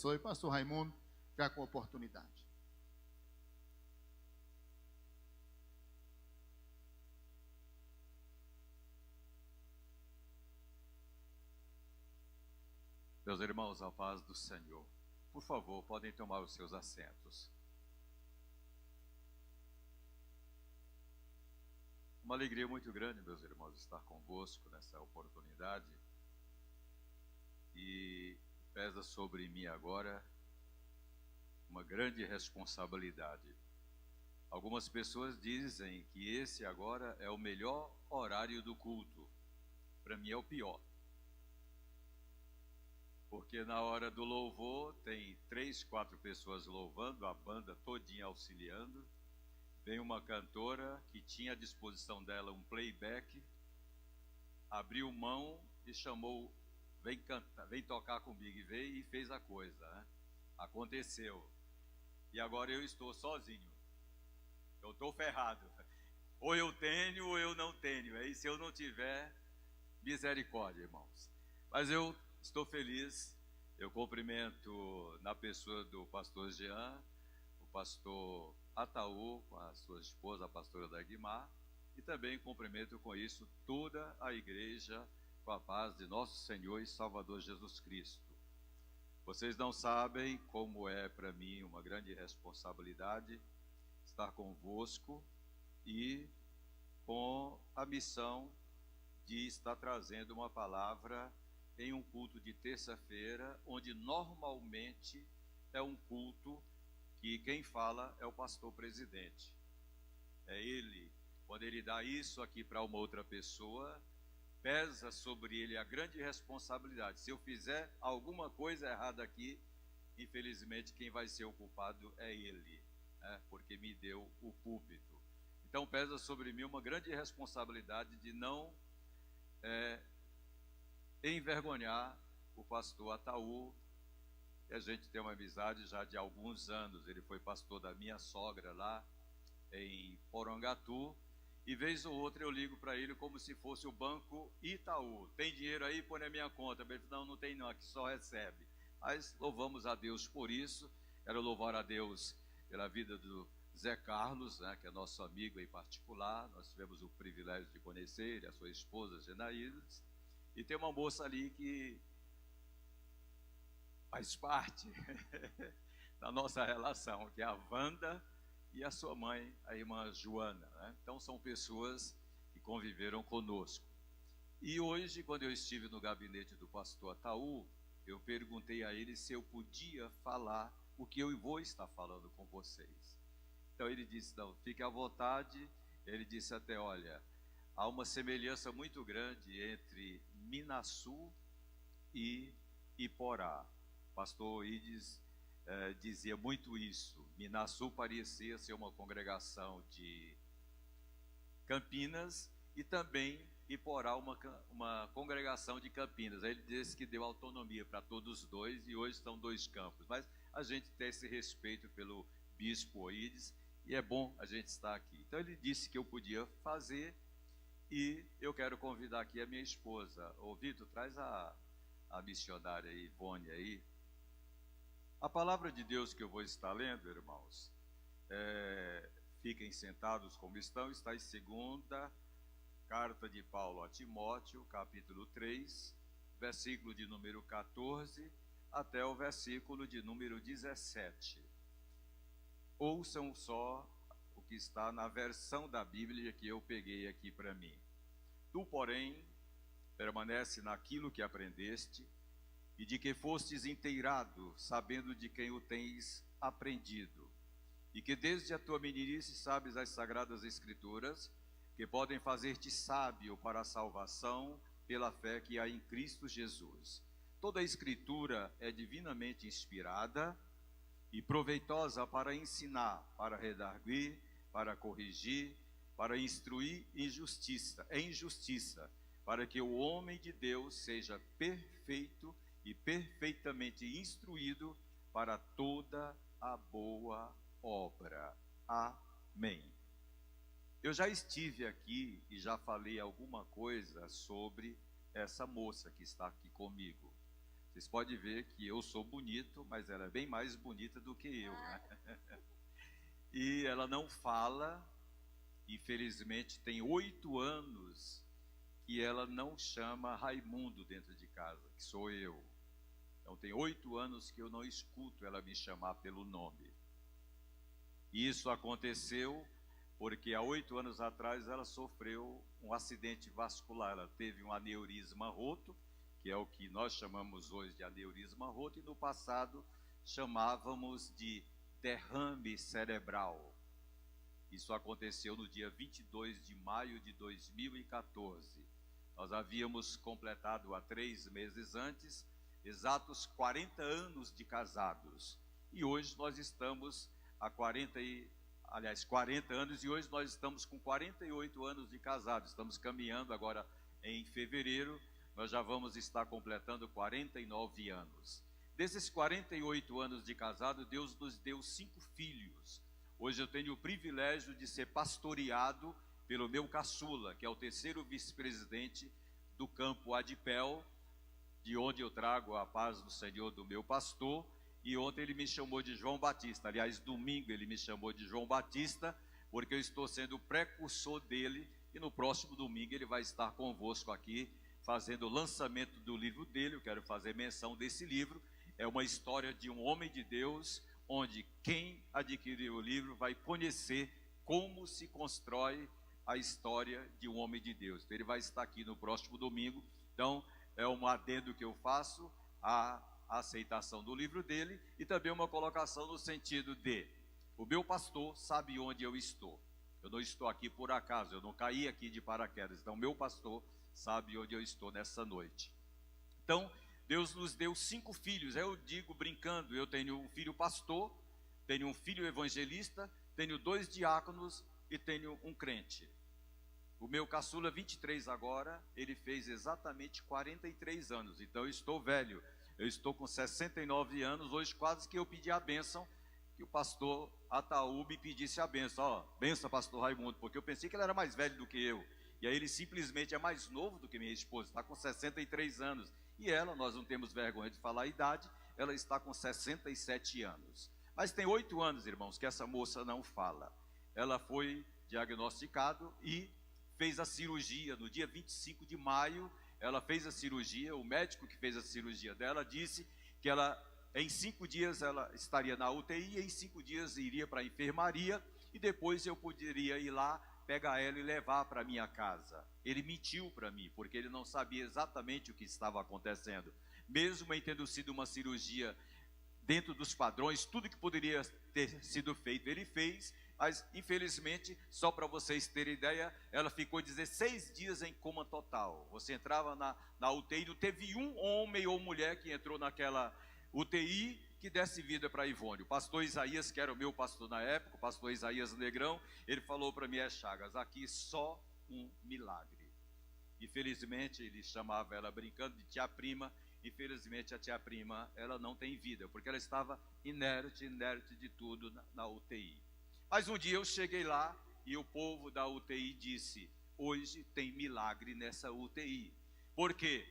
abençoe. Pastor Raimundo, já com oportunidade. Meus irmãos, a paz do Senhor. Por favor, podem tomar os seus assentos. Uma alegria muito grande, meus irmãos, estar convosco nessa oportunidade. E pesa sobre mim agora uma grande responsabilidade. Algumas pessoas dizem que esse agora é o melhor horário do culto. Para mim é o pior. Porque na hora do louvor tem 3, 4 pessoas louvando, a banda todinha auxiliando. Vem uma cantora que tinha à disposição dela um playback, abriu mão e chamou, vem cantar, vem tocar comigo, e veio e fez a coisa, né? Aconteceu. E agora eu estou sozinho. Eu estou ferrado. Ou eu tenho ou eu não tenho. Aí se eu não tiver, misericórdia, irmãos. Mas eu estou feliz, eu cumprimento na pessoa do pastor Jean, o pastor Ataú, com a sua esposa, a pastora Dagmar, e também cumprimento com isso toda a igreja, com a paz de nosso Senhor e Salvador Jesus Cristo. Vocês não sabem como é para mim uma grande responsabilidade estar convosco e com a missão de estar trazendo uma palavra em um culto de terça-feira, onde normalmente é um culto que quem fala é o pastor presidente. É ele, quando ele dá isso aqui para uma outra pessoa, pesa sobre ele a grande responsabilidade. Se eu fizer alguma coisa errada aqui, infelizmente quem vai ser o culpado é ele, né? Porque me deu o púlpito. Então pesa sobre mim uma grande responsabilidade de não envergonhar o pastor Ataú. E a gente tem uma amizade já de alguns anos. Ele foi pastor da minha sogra lá em Porangatu, e vez ou outra eu ligo para ele como se fosse o Banco Itaú: tem dinheiro aí? Põe na minha conta. Ele falou: não tem não, aqui só recebe. Mas louvamos a Deus por isso. Quero louvar a Deus pela vida do Zé Carlos, né, que é nosso amigo em particular. Nós tivemos o privilégio de conhecer ele, a sua esposa Genaídes. E tem uma moça ali que faz parte da nossa relação, que é a Wanda, e a sua mãe, a irmã Joana, né? Então são pessoas que conviveram conosco. E hoje, quando eu estive no gabinete do pastor Ataú, eu perguntei a ele se eu podia falar o que eu vou estar falando com vocês. Então ele disse: não, fique à vontade. Ele disse até: olha, há uma semelhança muito grande entre Minaçu e Iporá. Pastor Ides dizia muito isso. Minaçu parecia ser uma congregação de Campinas, e também Iporá uma congregação de Campinas. Aí ele disse que deu autonomia para todos os dois, e hoje estão 2 campos. Mas a gente tem esse respeito pelo bispo Ides, e é bom a gente estar aqui. Então ele disse que eu podia fazer, e eu quero convidar aqui a minha esposa. Ô Vitor, traz a missionária Ivone aí. A palavra de Deus que eu vou estar lendo, irmãos, fiquem sentados como estão, está em 2ª carta de Paulo a Timóteo, capítulo 3, versículo de número 14 até o versículo de número 17. Ouçam só o que está na versão da Bíblia que eu peguei aqui para mim. Tu, porém, permanece naquilo que aprendeste e de que fostes inteirado, sabendo de quem o tens aprendido, e que desde a tua meninice sabes as sagradas escrituras, que podem fazer-te sábio para a salvação pela fé que há em Cristo Jesus. Toda a escritura é divinamente inspirada e proveitosa para ensinar, para redarguir, para corrigir, para instruir em justiça, para que o homem de Deus seja perfeito e perfeitamente instruído para toda a boa obra. Amém. Eu já estive aqui e já falei alguma coisa sobre essa moça que está aqui comigo. Vocês podem ver que eu sou bonito, mas ela é bem mais bonita do que eu, né? E ela não fala, infelizmente tem 8 anos que ela não chama Raimundo dentro de casa, que sou eu. Então tem 8 anos que eu não escuto ela me chamar pelo nome. E isso aconteceu porque há 8 anos atrás ela sofreu um acidente vascular. Ela teve um aneurisma roto, que é o que nós chamamos hoje de aneurisma roto, e no passado chamávamos de derrame cerebral. Isso aconteceu no dia 22 de maio de 2014. Nós havíamos completado há 3 meses antes, exatos 40 anos de casados. E hoje nós estamos há 40 anos, e hoje nós estamos com 48 anos de casados. Estamos caminhando agora em fevereiro, nós já vamos estar completando 49 anos. Desses 48 anos de casado, Deus nos deu 5 filhos. Hoje eu tenho o privilégio de ser pastoreado pelo meu caçula, que é o 3º vice-presidente do campo Adipel, de onde eu trago a paz do Senhor do meu pastor. E ontem ele me chamou de João Batista. Aliás, domingo ele me chamou de João Batista, porque eu estou sendo o precursor dele, e no próximo domingo ele vai estar convosco aqui, fazendo o lançamento do livro dele. Eu quero fazer menção desse livro. É uma história de um homem de Deus, onde quem adquirir o livro vai conhecer como se constrói a história de um homem de Deus. Então, ele vai estar aqui no próximo domingo. Então, é um adendo que eu faço à aceitação do livro dele, e também uma colocação no sentido de: o meu pastor sabe onde eu estou. Eu não estou aqui por acaso, eu não caí aqui de paraquedas. Então, o meu pastor sabe onde eu estou nessa noite. Então, Deus nos deu 5 filhos. Eu digo brincando, eu tenho um filho pastor, tenho um filho evangelista, tenho 2 diáconos e tenho um crente. O meu caçula, 23 agora, ele fez exatamente 43 anos. Então eu estou velho, eu estou com 69 anos. Hoje quase que eu pedi a bênção, que o pastor Ataú me pedisse a bênção. Ó, bênção, pastor Raimundo, porque eu pensei que ele era mais velho do que eu. E aí ele simplesmente é mais novo do que minha esposa, está com 63 anos. E ela, nós não temos vergonha de falar a idade, ela está com 67 anos. Mas tem 8 anos, irmãos, que essa moça não fala. Ela foi diagnosticada e fez a cirurgia. No dia 25 de maio, ela fez a cirurgia. O médico que fez a cirurgia dela disse que ela, em 5 dias, ela estaria na UTI, em 5 dias iria para a enfermaria, e depois eu poderia ir lá, pegar ela e levar para minha casa. Ele mentiu para mim, porque ele não sabia exatamente o que estava acontecendo. Mesmo em tendo sido uma cirurgia dentro dos padrões, tudo que poderia ter sido feito, ele fez, mas infelizmente, só para vocês terem ideia, ela ficou 16 dias em coma total. Você entrava na UTI, não teve um homem ou mulher que entrou naquela UTI que desse vida para Ivone. O pastor Isaías, que era o meu pastor na época, o pastor Isaías Negrão, ele falou para mim: Chagas, aqui só um milagre. Infelizmente, ele chamava ela brincando de tia prima. Infelizmente, a tia prima, ela não tem vida, porque ela estava inerte de tudo na UTI. Mas um dia eu cheguei lá e o povo da UTI disse: hoje tem milagre nessa UTI. Por quê?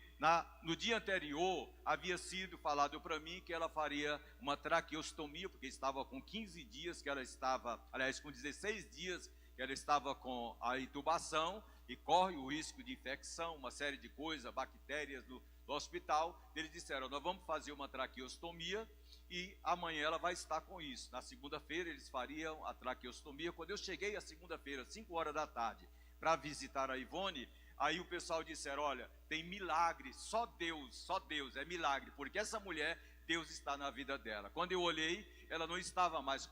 No dia anterior, havia sido falado para mim que ela faria uma traqueostomia, porque estava com 15 dias que ela estava, aliás, com 16 dias que ela estava com a intubação, e corre o risco de infecção, uma série de coisas, bactérias do hospital. Eles disseram: nós vamos fazer uma traqueostomia e amanhã ela vai estar com isso. Na segunda-feira eles fariam a traqueostomia. Quando eu cheguei a segunda-feira, 5 horas da tarde, para visitar a Ivone, aí o pessoal disseram: olha, tem milagre, só Deus é milagre, porque essa mulher, Deus está na vida dela. Quando eu olhei, ela não estava mais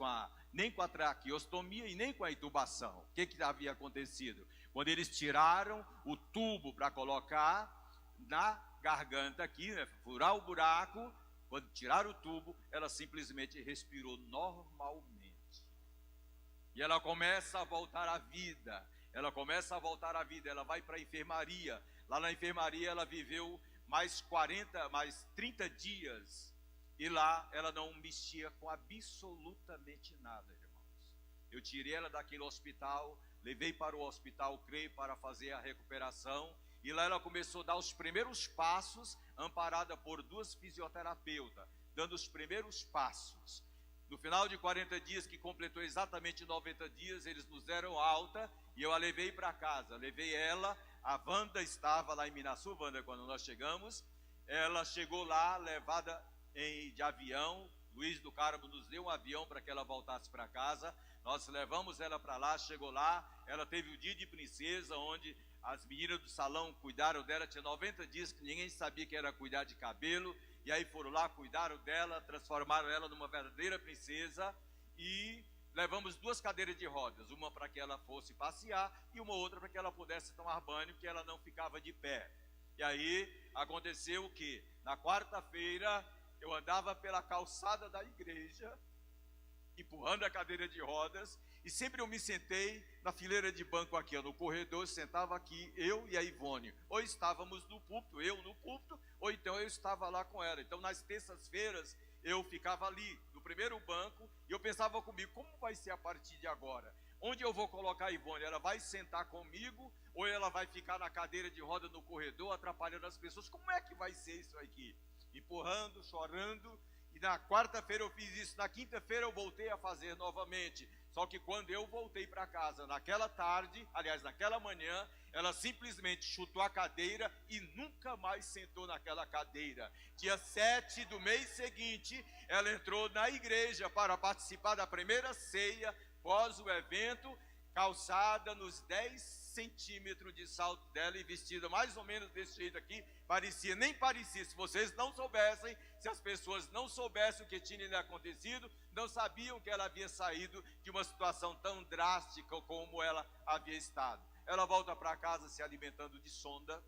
nem com a traqueostomia e nem com a intubação. O que havia acontecido? Quando eles tiraram o tubo para colocar na garganta aqui, né, furar o buraco, quando tiraram o tubo, ela simplesmente respirou normalmente. E ela começa a voltar à vida. Ela vai para a enfermaria. Lá na enfermaria ela viveu mais 30 dias. E lá ela não mexia com absolutamente nada, irmãos. Eu tirei ela daquele hospital, levei para o hospital CREI para fazer a recuperação. E lá ela começou a dar os primeiros passos, amparada por 2 fisioterapeutas, dando os primeiros passos. No final de 40 dias, que completou exatamente 90 dias, eles nos deram alta e eu a levei para casa. Levei ela, a Wanda estava lá em Minaçu, Wanda, quando nós chegamos. Ela chegou lá, levada de avião. Luiz do Carmo nos deu um avião para que ela voltasse para casa. Nós levamos ela para lá, chegou lá. Ela teve o dia de princesa, onde as meninas do salão cuidaram dela. Tinha 90 dias que ninguém sabia que era cuidar de cabelo. E aí foram lá, cuidaram dela, transformaram ela numa verdadeira princesa. E levamos 2 cadeiras de rodas, uma para que ela fosse passear e uma outra para que ela pudesse tomar banho, porque ela não ficava de pé. E aí aconteceu o que? Na quarta-feira eu andava pela calçada da igreja, empurrando a cadeira de rodas, e sempre eu me sentei na fileira de banco aqui, no corredor, sentava aqui, eu e a Ivone. Ou estávamos no púlpito, eu no púlpito, ou então eu estava lá com ela. Então nas terças-feiras eu ficava ali, no primeiro banco, e eu pensava comigo, como vai ser a partir de agora? Onde eu vou colocar a Ivone? Ela vai sentar comigo, ou ela vai ficar na cadeira de roda no corredor, atrapalhando as pessoas? Como é que vai ser isso aqui? Empurrando, chorando. E na quarta-feira eu fiz isso, na quinta-feira eu voltei a fazer novamente. Só que quando eu voltei para casa, naquela tarde, aliás, naquela manhã, ela simplesmente chutou a cadeira e nunca mais sentou naquela cadeira. Dia 7 do mês seguinte, ela entrou na igreja para participar da primeira ceia, pós o evento, calçada nos 10 centímetros de salto dela e vestida mais ou menos desse jeito aqui. Parecia, nem parecia, se vocês não soubessem, se as pessoas não soubessem o que tinha lhe acontecido, não sabiam que ela havia saído de uma situação tão drástica como ela havia estado. Ela volta para casa se alimentando de sonda.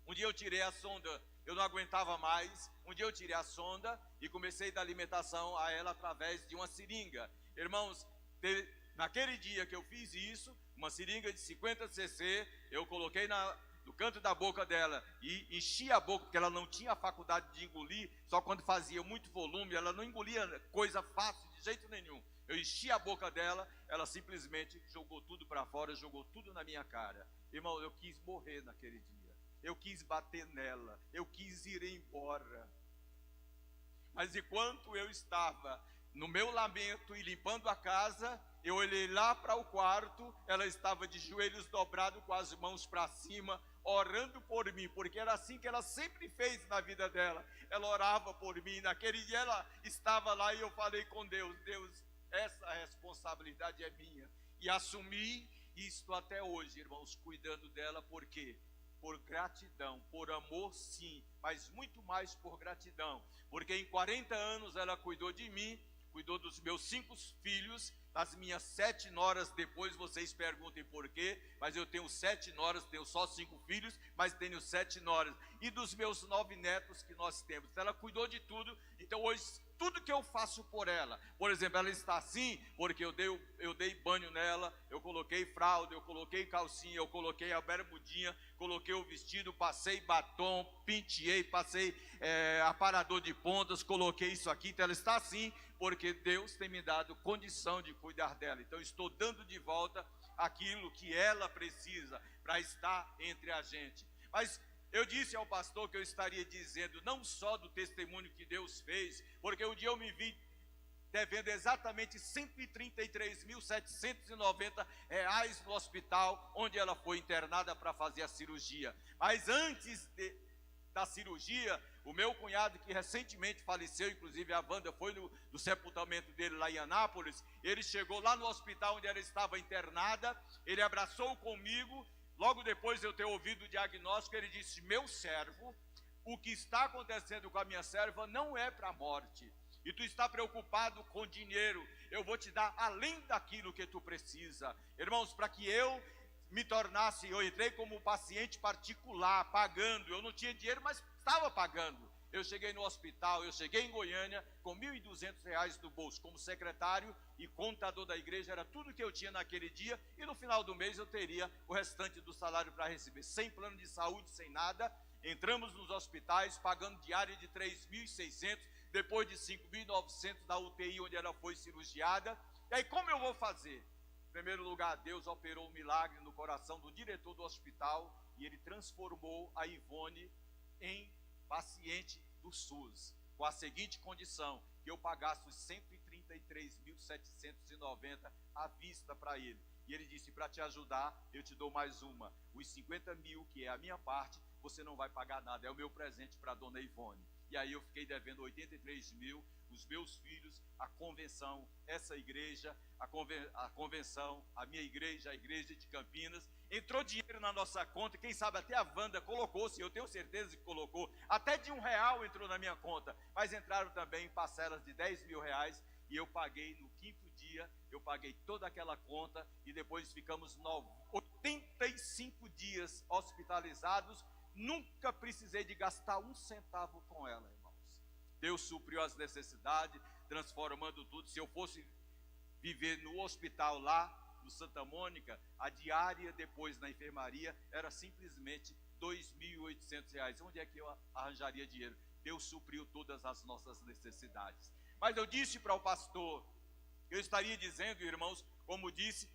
Um dia eu tirei a sonda, eu não aguentava mais. Um dia eu tirei a sonda e comecei a dar alimentação a ela através de uma seringa. Irmãos, naquele dia que eu fiz isso, uma seringa de 50 cc, eu coloquei no canto da boca dela e enchi a boca, porque ela não tinha a faculdade de engolir, só quando fazia muito volume, ela não engolia coisa fácil de jeito nenhum. Eu enchi a boca dela, ela simplesmente jogou tudo para fora, jogou tudo na minha cara. Irmão, eu quis morrer naquele dia, eu quis bater nela, eu quis ir embora. Mas enquanto eu estava no meu lamento e limpando a casa, eu olhei lá para o quarto, ela estava de joelhos dobrados, com as mãos para cima, orando por mim, porque era assim que ela sempre fez na vida dela. Ela orava por mim. Naquele dia ela estava lá e eu falei com Deus: Deus, essa responsabilidade é minha. E assumi isto até hoje, irmãos, cuidando dela. Por quê? Por gratidão, por amor sim, mas muito mais por gratidão. Porque em 40 anos ela cuidou de mim, cuidou dos meus 5 filhos, das minhas 7 noras. Depois vocês perguntem por quê, mas eu tenho 7 noras, tenho só 5 filhos, mas tenho 7 noras. E dos meus 9 netos que nós temos. Ela cuidou de tudo. Então hoje, tudo que eu faço por ela, por exemplo, ela está assim, porque eu dei banho nela, eu coloquei fralda, eu coloquei calcinha, eu coloquei a bermudinha, coloquei o vestido, passei batom, penteei, passei aparador de pontas, coloquei isso aqui. Então ela está assim, porque Deus tem me dado condição de cuidar dela. Então estou dando de volta aquilo que ela precisa para estar entre a gente. Mas eu disse ao pastor que eu estaria dizendo não só do testemunho que Deus fez, porque um dia eu me vi devendo exatamente R$ 133.790 no hospital onde ela foi internada para fazer a cirurgia. Mas antes da cirurgia, o meu cunhado, que recentemente faleceu, inclusive a Wanda foi no sepultamento dele lá em Anápolis, ele chegou lá no hospital onde ela estava internada, ele abraçou comigo. Logo depois de eu ter ouvido o diagnóstico, ele disse: meu servo, o que está acontecendo com a minha serva não é para a morte. E tu está preocupado com dinheiro, eu vou te dar além daquilo que tu precisa. Irmãos, para que eu me tornasse, eu entrei como paciente particular, pagando. Eu não tinha dinheiro, mas estava pagando. Eu cheguei no hospital, eu cheguei em Goiânia com R$ 1.200 no bolso, como secretário e contador da igreja, era tudo que eu tinha naquele dia, e no final do mês eu teria o restante do salário para receber, sem plano de saúde, sem nada. Entramos nos hospitais, pagando diária de 3.600, depois de 5.900 da UTI, onde ela foi cirurgiada. E aí, como eu vou fazer? Em primeiro lugar, Deus operou um milagre no coração do diretor do hospital, e ele transformou a Ivone em paciente do SUS, com a seguinte condição, que eu pagasse os 133.790 à vista para ele. E ele disse, para te ajudar, eu te dou mais uma. Os 50 mil, que é a minha parte, você não vai pagar nada, é o meu presente para a dona Ivone. E aí eu fiquei devendo 83 mil, os meus filhos, a convenção, essa igreja, a convenção, a minha igreja, a igreja de Campinas. Entrou dinheiro na nossa conta, quem sabe até a Wanda colocou-se, eu tenho certeza que colocou, até de R$1 entrou na minha conta, mas entraram também parcelas de 10 mil reais, e eu paguei no 5º dia, eu paguei toda aquela conta, e depois ficamos 85 dias hospitalizados, nunca precisei de gastar um centavo com ela, irmãos. Deus supriu as necessidades, transformando tudo. Se eu fosse viver no hospital lá, no Santa Mônica, a diária depois na enfermaria era simplesmente R$2.800. Onde é que eu arranjaria dinheiro? Deus supriu todas as nossas necessidades. Mas eu disse para o pastor, eu estaria dizendo, irmãos, como disse,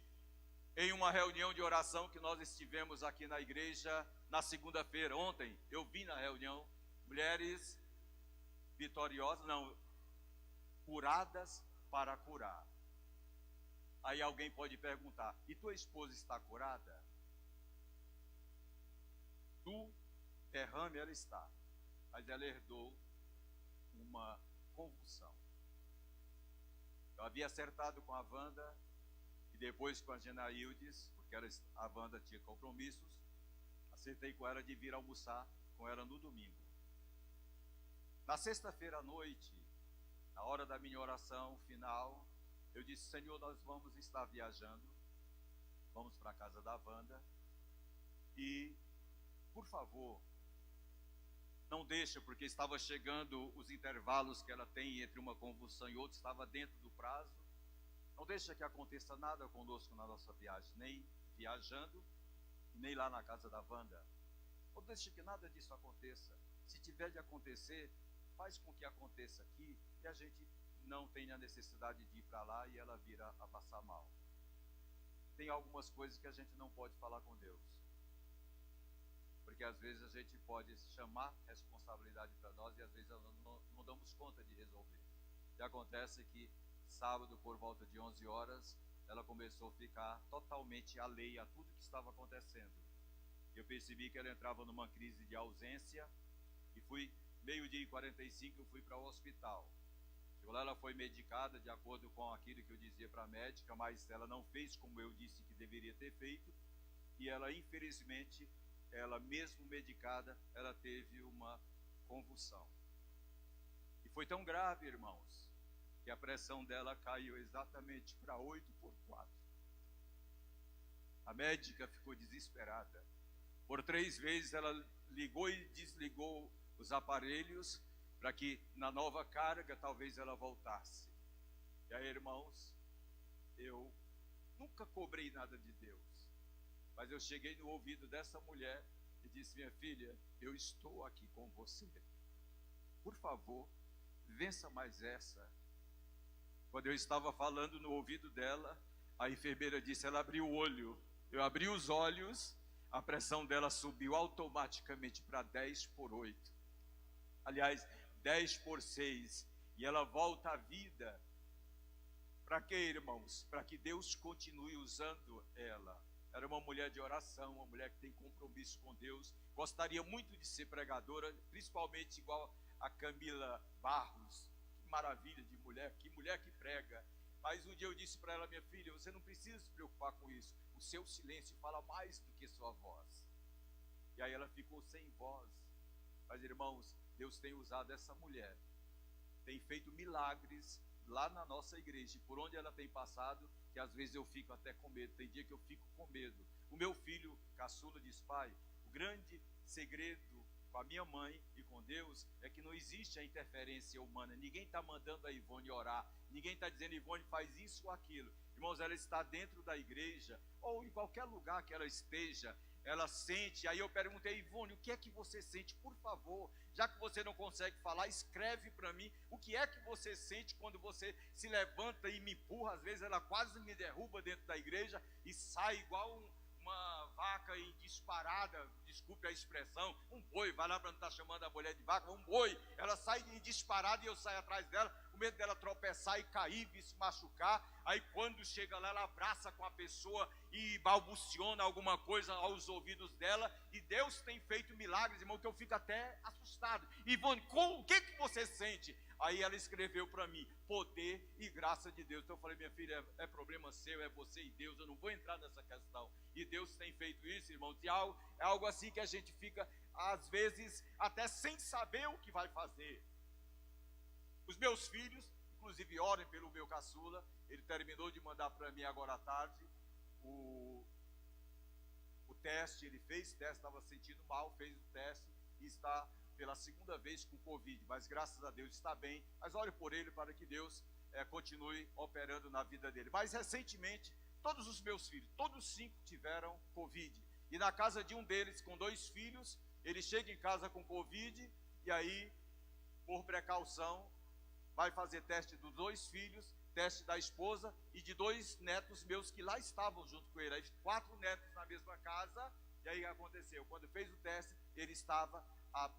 em uma reunião de oração que nós estivemos aqui na igreja na segunda-feira, ontem, eu vi na reunião, mulheres vitoriosas, não, curadas para curar. Aí alguém pode perguntar, e tua esposa está curada? Do derrame ela está, mas ela herdou uma convulsão. Eu havia acertado com a Wanda, e depois com a Genaildes, porque a Wanda tinha compromissos, acertei com ela de vir almoçar com ela no domingo. Na sexta-feira à noite, na hora da minha oração final, eu disse, Senhor, nós vamos estar viajando, vamos para a casa da Wanda, e, por favor, não deixa, porque estava chegando os intervalos que ela tem entre uma convulsão e outra, estava dentro do prazo, não deixa que aconteça nada conosco na nossa viagem, nem viajando, nem lá na casa da Wanda. Não deixa que nada disso aconteça. Se tiver de acontecer, faz com que aconteça aqui e a gente não tenha necessidade de ir para lá e ela vir a passar mal. Tem algumas coisas que a gente não pode falar com Deus, porque às vezes a gente pode chamar responsabilidade para nós e às vezes não damos conta de resolver. E acontece que sábado, por volta de 11 horas, ela começou a ficar totalmente alheia a tudo que estava acontecendo. Eu percebi que ela entrava numa crise de ausência e fui, 12h45, eu fui para o hospital. Chegou lá, ela foi medicada de acordo com aquilo que eu dizia para a médica, mas ela não fez como eu disse que deveria ter feito, e ela, infelizmente, ela mesmo medicada, ela teve uma convulsão. E foi tão grave, irmãos, que a pressão dela caiu exatamente para 8/4. A médica ficou desesperada. Por 3 vezes ela ligou e desligou os aparelhos para que na nova carga talvez ela voltasse. E aí, irmãos, eu nunca cobrei nada de Deus, mas eu cheguei no ouvido dessa mulher e disse, minha filha, eu estou aqui com você. Por favor, vença mais essa. Quando eu estava falando no ouvido dela, a enfermeira disse, ela abriu o olho. Eu abri os olhos, a pressão dela subiu automaticamente para 10/8. Aliás, 10/6. E ela volta à vida. Para quê, irmãos? Para que Deus continue usando ela. Era uma mulher de oração, uma mulher que tem compromisso com Deus. Gostaria muito de ser pregadora, principalmente igual a Camila Barros. Maravilha de mulher, que mulher que prega. Mas um dia eu disse para ela, minha filha, você não precisa se preocupar com isso, o seu silêncio fala mais do que sua voz. E aí ela ficou sem voz. Mas irmãos, Deus tem usado essa mulher, tem feito milagres lá na nossa igreja, e por onde ela tem passado, que às vezes eu fico até com medo, tem dia que eu fico com medo. O meu filho caçula diz, pai, o grande segredo com a minha mãe e com Deus é que não existe a interferência humana. Ninguém está mandando a Ivone orar, ninguém está dizendo, Ivone faz isso ou aquilo. Irmãos, ela está dentro da igreja ou em qualquer lugar que ela esteja, ela sente. Aí eu perguntei, Ivone, o que é que você sente? Por favor, já que você não consegue falar, escreve para mim o que é que você sente quando você se levanta e me empurra. Às vezes ela quase me derruba dentro da igreja e sai igual uma vaca em disparada, desculpe a expressão, um boi, vai lá para não estar chamando a mulher de vaca, um boi, ela sai em disparada e eu saio atrás dela, com medo dela tropeçar e cair, e se machucar. Aí quando chega lá, ela abraça com a pessoa e balbuciona alguma coisa aos ouvidos dela, e Deus tem feito milagres, irmão, que eu fico até assustado. Ivone, o que você sente? Aí ela escreveu para mim, poder e graça de Deus. Então eu falei, minha filha, é problema seu, é você e Deus, eu não vou entrar nessa questão. E Deus tem feito isso, irmãos, e é algo assim que a gente fica, às vezes, até sem saber o que vai fazer. Os meus filhos, inclusive, orem pelo meu caçula, ele terminou de mandar para mim agora à tarde o teste, ele fez o teste, estava sentindo mal, fez o teste e está pela segunda vez com Covid, mas graças a Deus está bem. Mas ore por ele para que Deus continue operando na vida dele. Mas recentemente, todos os meus filhos, todos 5 tiveram Covid. E na casa de um deles, com 2 filhos, ele chega em casa com Covid, e aí, por precaução, vai fazer teste dos 2 filhos, teste da esposa e de 2 netos meus que lá estavam junto com ele. Aí, 4 netos na mesma casa, e aí aconteceu, quando fez o teste, ele estava,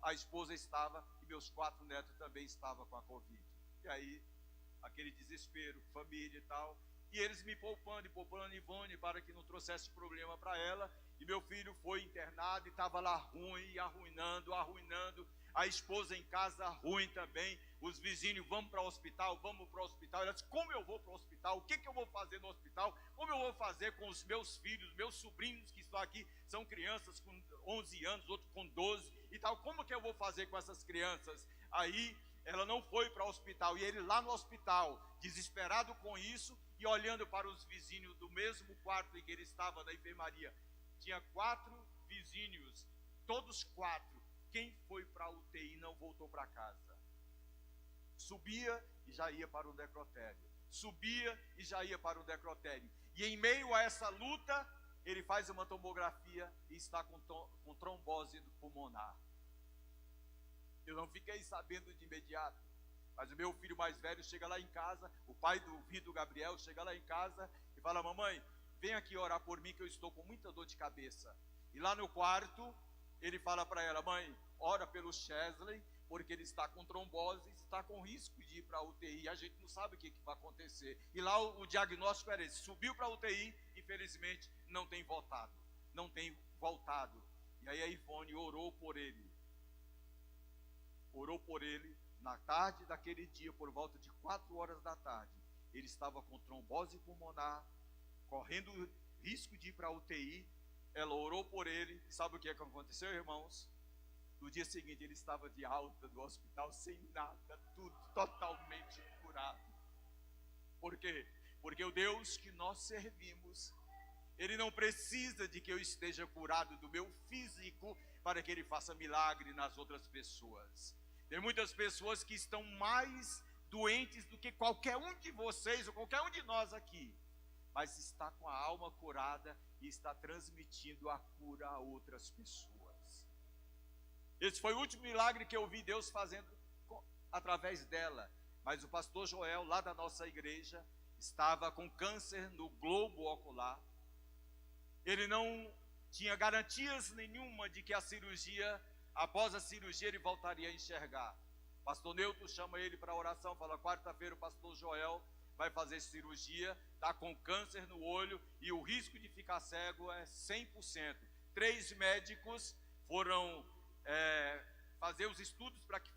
a esposa estava, e meus 4 netos também estavam com a Covid. E aí, aquele desespero, família e tal, e eles me poupando Ivone, para que não trouxesse problema para ela, e meu filho foi internado, e estava lá ruim, arruinando, a esposa em casa ruim também, os vizinhos, vamos para o hospital, ela disse, como eu vou para o hospital, o que eu vou fazer no hospital, como eu vou fazer com os meus filhos, meus sobrinhos que estão aqui, são crianças com 11 anos, outros com 12 e tal, como que eu vou fazer com essas crianças? Aí ela não foi para o hospital, e ele lá no hospital, desesperado com isso, e olhando para os vizinhos do mesmo quarto em que ele estava, na enfermaria, tinha 4 vizinhos, todos 4, quem foi para a UTI não voltou para casa. Subia e já ia para o necrotério. E em meio a essa luta, ele faz uma tomografia e está com trombose pulmonar. Eu não fiquei sabendo de imediato, mas o meu filho mais velho chega lá em casa, o pai do Vitor Gabriel chega lá em casa e fala, mamãe, vem aqui orar por mim que eu estou com muita dor de cabeça. E lá no quarto, ele fala para ela, mãe, ora pelo Chesley, porque ele está com trombose, está com risco de ir para a UTI, a gente não sabe o que vai acontecer. E lá o diagnóstico era esse, subiu para a UTI, infelizmente não tem voltado. E aí a Ivone orou por ele na tarde daquele dia, por volta de 4 horas da tarde. Ele estava com trombose pulmonar, correndo risco de ir para a UTI. Ela orou por ele, sabe o que aconteceu, irmãos? No dia seguinte ele estava de alta do hospital, sem nada, tudo totalmente curado. Por quê? Porque o Deus que nós servimos, Ele não precisa de que eu esteja curado do meu físico para que Ele faça milagre nas outras pessoas. Tem muitas pessoas que estão mais doentes do que qualquer um de vocês ou qualquer um de nós aqui, mas está com a alma curada e está transmitindo a cura a outras pessoas. Esse foi o último milagre que eu vi Deus fazendo através dela. Mas o pastor Joel, lá da nossa igreja, estava com câncer no globo ocular. Ele não tinha garantias nenhuma de que após a cirurgia, ele voltaria a enxergar. O pastor Newton chama ele para oração, fala, quarta-feira o pastor Joel vai fazer cirurgia, está com câncer no olho e o risco de ficar cego é 100%. 3 médicos foram fazer os estudos para que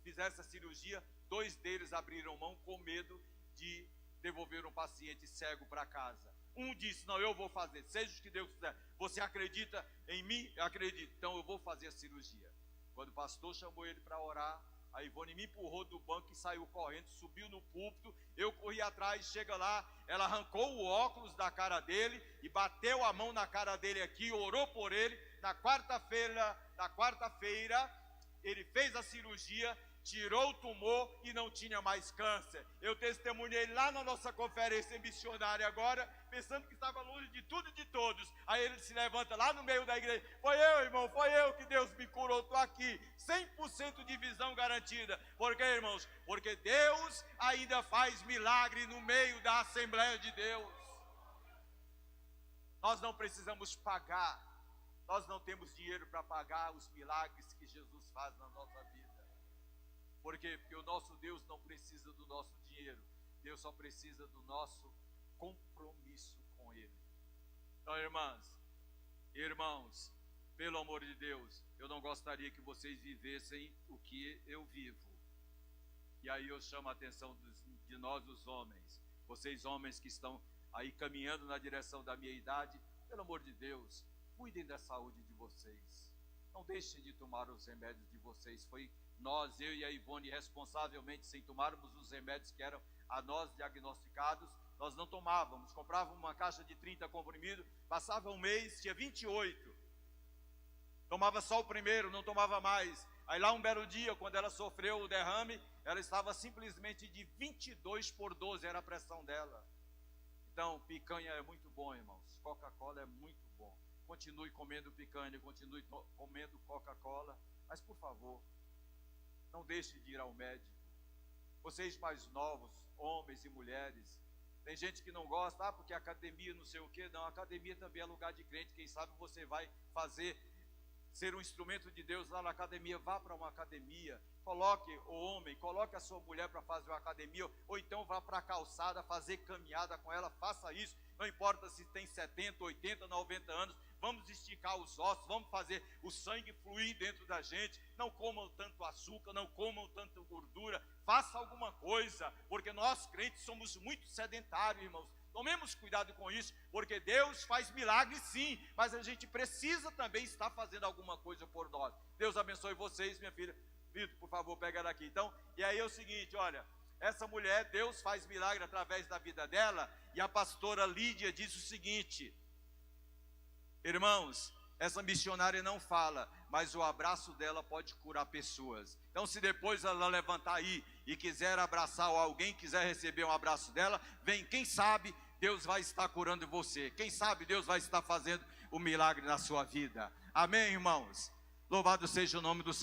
fizesse a cirurgia. 2 deles abriram mão com medo de devolver um paciente cego para casa. Um disse, não, eu vou fazer, seja o que Deus quiser. Você acredita em mim? Eu acredito, então eu vou fazer a cirurgia. Quando o pastor chamou ele para orar, a Ivone me empurrou do banco e saiu correndo, subiu no púlpito, eu corri atrás, chega lá, ela arrancou o óculos da cara dele e bateu a mão na cara dele aqui, orou por ele. Na quarta-feira, ele fez a cirurgia, tirou o tumor e não tinha mais câncer. Eu testemunhei lá na nossa conferência missionária agora, pensando que estava longe de tudo e de todos. Aí ele se levanta lá no meio da igreja, foi eu, irmão, foi eu que Deus me curou, estou aqui, 100% de visão garantida. Por quê, irmãos? Porque Deus ainda faz milagre no meio da Assembleia de Deus. Nós não precisamos pagar. Nós não temos dinheiro para pagar os milagres que Jesus faz na nossa vida. Por quê? Porque o nosso Deus não precisa do nosso dinheiro. Deus só precisa do nosso compromisso com Ele. Então, irmãos, pelo amor de Deus, eu não gostaria que vocês vivessem o que eu vivo. E aí eu chamo a atenção de nós, os homens. Vocês homens que estão aí caminhando na direção da minha idade, pelo amor de Deus, cuidem da saúde de vocês. Não deixem de tomar os remédios de vocês. Foi nós, eu e a Ivone, responsavelmente, sem tomarmos os remédios que eram a nós diagnosticados, nós não tomávamos. Comprávamos uma caixa de 30 comprimidos, passava um mês, tinha 28. Tomava só o primeiro, não tomava mais. Aí lá um belo dia, quando ela sofreu o derrame, ela estava simplesmente de 22/12, era a pressão dela. Então, picanha é muito bom, irmãos. Coca-Cola é muito bom. Continue comendo picanha, continue comendo Coca-Cola. Mas, por favor, não deixe de ir ao médico. Vocês mais novos, homens e mulheres, tem gente que não gosta, porque academia não sei o quê. Não, academia também é lugar de crente. Quem sabe você vai ser um instrumento de Deus lá na academia. Vá para uma academia, coloque o homem, coloque a sua mulher para fazer uma academia, ou então vá para a calçada fazer caminhada com ela. Faça isso, não importa se tem 70, 80, 90 anos. Vamos esticar os ossos, vamos fazer o sangue fluir dentro da gente. Não comam tanto açúcar, não comam tanta gordura. Faça alguma coisa, porque nós crentes somos muito sedentários, irmãos. Tomemos cuidado com isso, porque Deus faz milagres sim, mas a gente precisa também estar fazendo alguma coisa por nós. Deus abençoe vocês, minha filha. Vitor, por favor, pega ela aqui. Então, e aí é o seguinte, olha, essa mulher, Deus faz milagre através da vida dela, e a pastora Lídia diz o seguinte: irmãos, essa missionária não fala, mas o abraço dela pode curar pessoas. Então, se depois ela levantar aí e quiser abraçar ou alguém quiser receber um abraço dela, vem, quem sabe Deus vai estar curando você. Quem sabe Deus vai estar fazendo o milagre na sua vida. Amém, irmãos? Louvado seja o nome do Senhor.